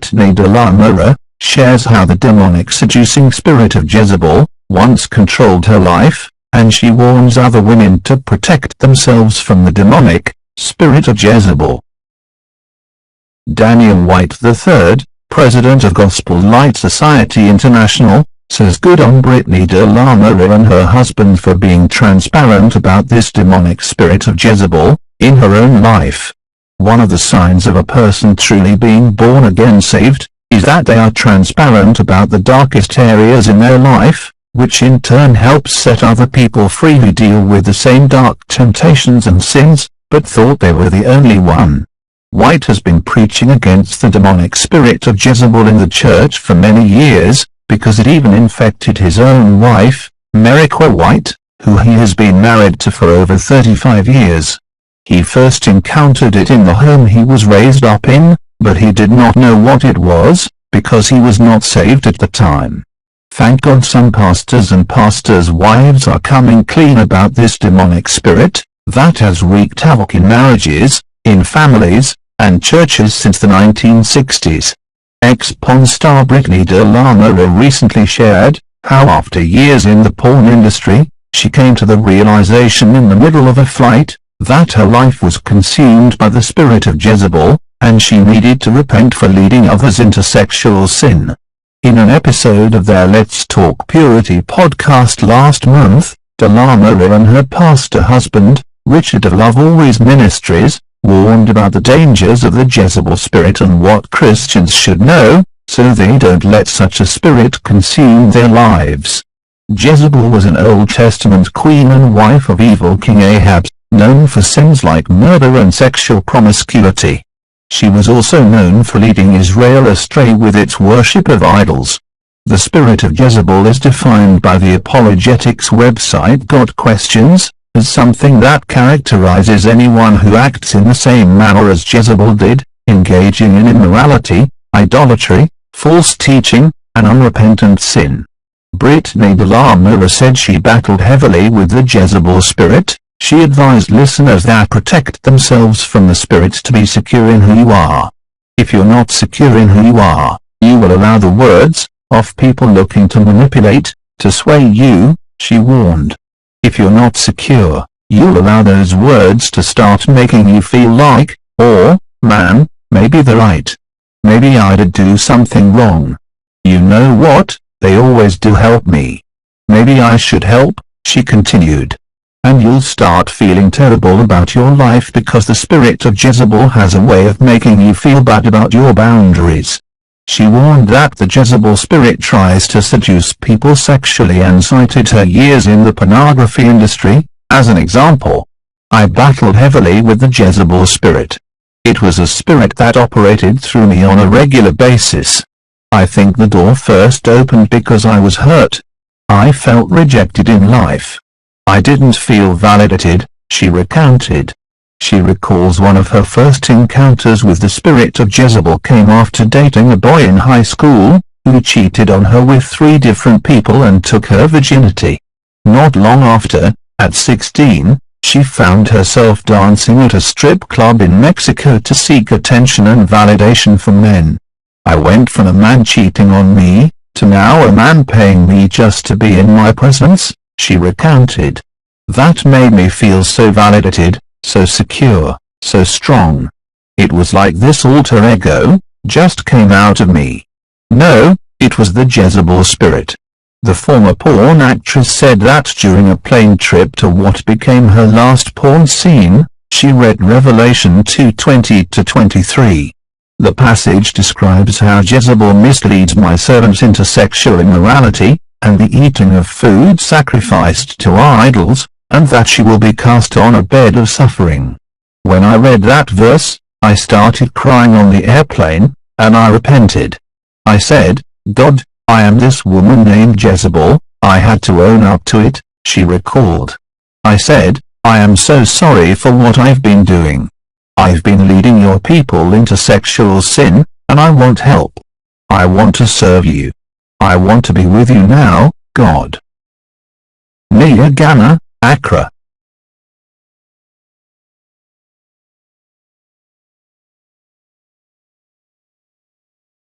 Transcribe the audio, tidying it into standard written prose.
Brittni de la Mora, shares how the demonic seducing spirit of Jezebel once controlled her life, and she warns other women to protect themselves from the demonic spirit of Jezebel. Daniel White III, president of Gospel Light Society International, says good on Brittni de la Mora and her husband for being transparent about this demonic spirit of Jezebel in her own life. One of the signs of a person truly being born again saved is that they are transparent about the darkest areas in their life, which in turn helps set other people free who deal with the same dark temptations and sins, but thought they were the only one. White has been preaching against the demonic spirit of Jezebel in the church for many years, because it even infected his own wife, Mora White, who he has been married to for over 35 years. He first encountered it in the home he was raised up in, but he did not know what it was, because he was not saved at the time. Thank God some pastors and pastors' wives are coming clean about this demonic spirit that has wreaked havoc in marriages, in families, and churches since the 1960s. Ex-porn star Brittni de la Mora recently shared how after years in the porn industry, she came to the realization in the middle of a flight that her life was consumed by the spirit of Jezebel, and she needed to repent for leading others into sexual sin. In an episode of their Let's Talk Purity podcast last month, de la Mora and her pastor husband, Richard of Love Always Ministries, warned about the dangers of the Jezebel spirit and what Christians should know, so they don't let such a spirit consume their lives. Jezebel was an Old Testament queen and wife of evil King Ahab, known for sins like murder and sexual promiscuity. She was also known for leading Israel astray with its worship of idols. The spirit of Jezebel is defined by the apologetics website God Questions as something that characterizes anyone who acts in the same manner as Jezebel did, engaging in immorality, idolatry, false teaching, and unrepentant sin. Brittni de la Mora said she battled heavily with the Jezebel spirit. She advised listeners that protect themselves from the spirit to be secure in who you are. If you're not secure in who you are, you will allow the words of people looking to manipulate, to sway you, she warned. If you're not secure, you'll allow those words to start making you feel like, oh, man, maybe they're right. Maybe I did do something wrong. You know what, they always do help me. Maybe I should help, she continued. And you'll start feeling terrible about your life because the spirit of Jezebel has a way of making you feel bad about your boundaries. She warned that the Jezebel spirit tries to seduce people sexually and cited her years in the pornography industry as an example. I battled heavily with the Jezebel spirit. It was a spirit that operated through me on a regular basis. I think the door first opened because I was hurt. I felt rejected in life. I didn't feel validated, she recounted. She recalls one of her first encounters with the spirit of Jezebel came after dating a boy in high school, who cheated on her with 3 different people and took her virginity. Not long after, at 16, she found herself dancing at a strip club in Mexico to seek attention and validation from men. I went from a man cheating on me, to now a man paying me just to be in my presence, she recounted. That made me feel so validated, so secure, so strong. It was like this alter ego just came out of me. No, it was the Jezebel spirit. The former porn actress said that during a plane trip to what became her last porn scene, she read Revelation 2:20-23. The passage describes how Jezebel misleads my servants into sexual immorality, and the eating of food sacrificed to idols, and that she will be cast on a bed of suffering. When I read that verse, I started crying on the airplane, and I repented. I said, God, I am this woman named Jezebel, I had to own up to it, she recalled. I said, I am so sorry for what I've been doing. I've been leading your people into sexual sin, and I want help. I want to serve you. I want to be with you now, God. Nia Gana, Accra.